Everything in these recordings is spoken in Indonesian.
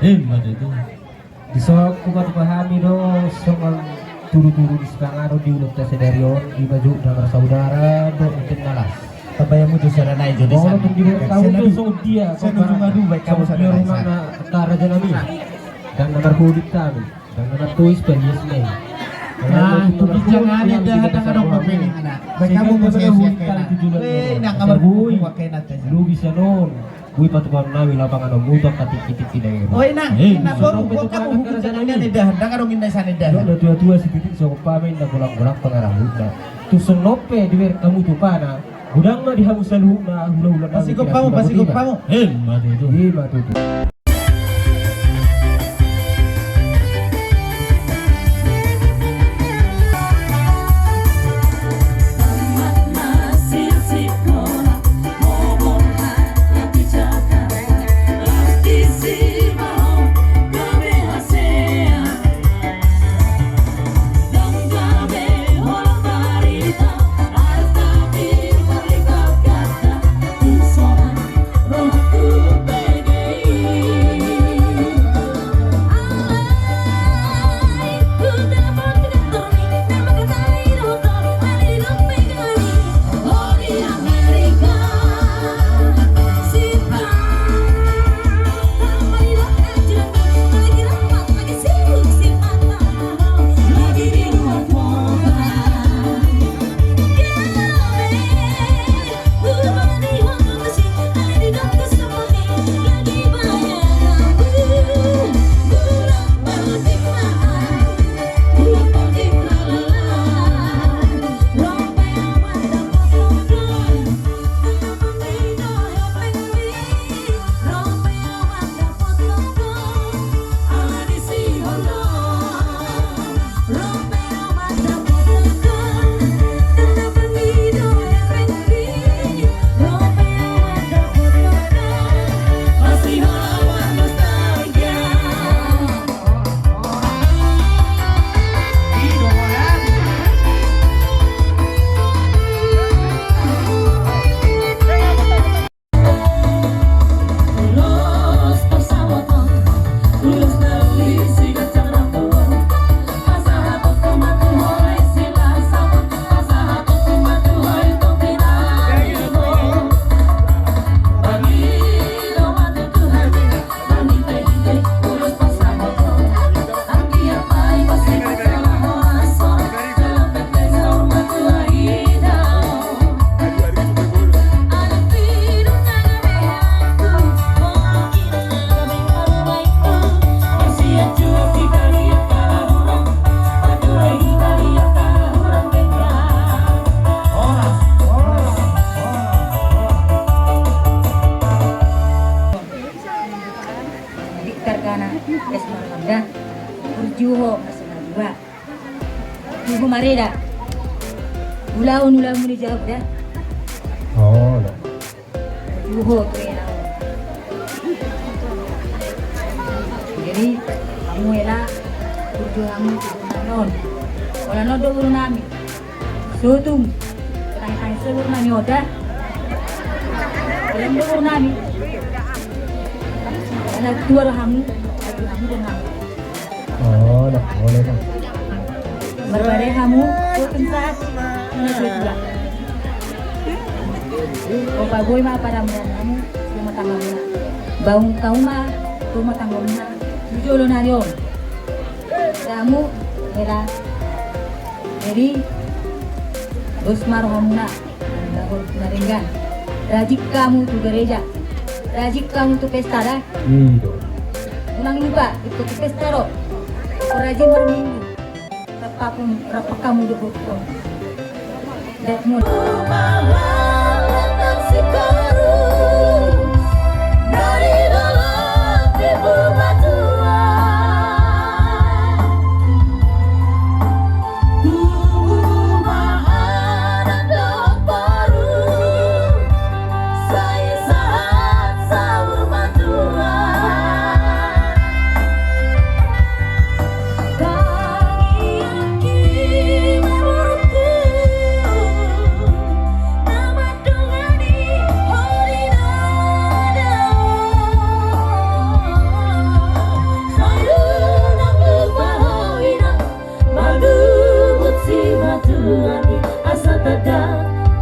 Hebat itu. Bisa kuat pahami do soal turu-turu di sekarang di ulut sedarion di baju dengan saudara do untuk nalas. Kabayamu tuh sana naik jadi Mau untuk di kamu tuh so dia saya nuju ngadu baik kamu sana naik sana. Tara janami dan nomor kulit kami dan nomor tuis periesnya. Nah, itu jangan ada kadang pemain anak. Baik kamu mau sia-sia nak kamar bui pakai nanti. Lu bisa non. Bui patukan nawi lapangan mutak katik-kitik tidak. Oh enak, enak baru kamu hukum jangan dah, dah kadang indah sana dah. Udah tua-tua si titik so pamen dah bolak-bolak pengarah hutan. Tu senope di wer kamu tu pana. Gudang mah dihamus selalu na hula-hula. Pasti kau kamu. Hebat itu. Hebat itu. Juho masalah dua. Ibu mari dah. Ulang muni jawab dah. Oh, dah. Juho tu yang. Jadi kamu elah berjuang non. Orang non dulu nami. Sotum. Tanya seluruh nami oda. Orang dulu nami. Anak dua kamu dengan. Oh, dah boleh dah. Berbalik kamu, tuh saat menuju juga. Opa boy mah pada kamu rumah tangga mana? Bangun kau mah rumah tangga mana? Jujur lo narion. Kamu bela. Jadi Usmar Hamuna, Dahul Naringgan. Rajik kamu tuh gereja. Rajik kamu tuh pesta dah. Ulang lupa ikut pesta lo. Rajin berminggu. Berapa kamu duduk? Dan mau.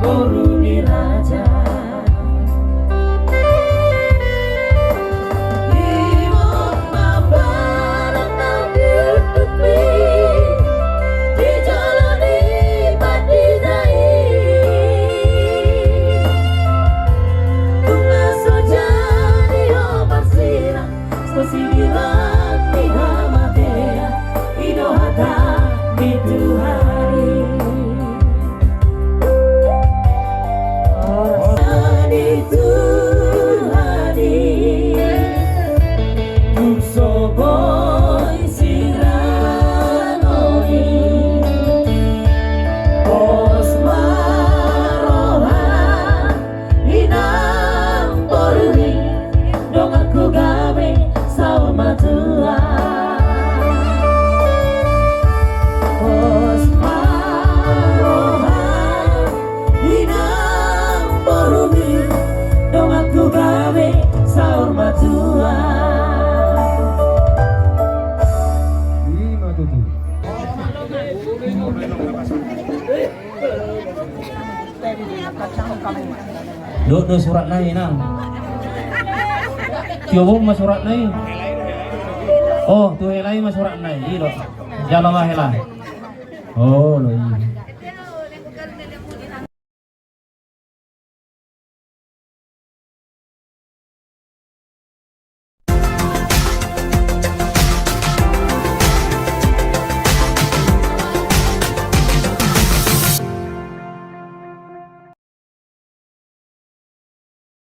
Boruni raja Imam mabarang nang ditutupi dijalani pati dai Bunga sojani obat sirah Sosiran di hamadea Idohata itu hari itu hari Bungso boy siranoni Os marohan Inang boruni Dong aku gawe sama Tuhan Os marohan Inang boruni Dong aku gawe sama Tuhan Lima tujuh. Duk surat nai nang. Coba mas surat nai. Oh, tu helai mas surat nai. Ilo. Jalan lah helai. Oh, lo iya.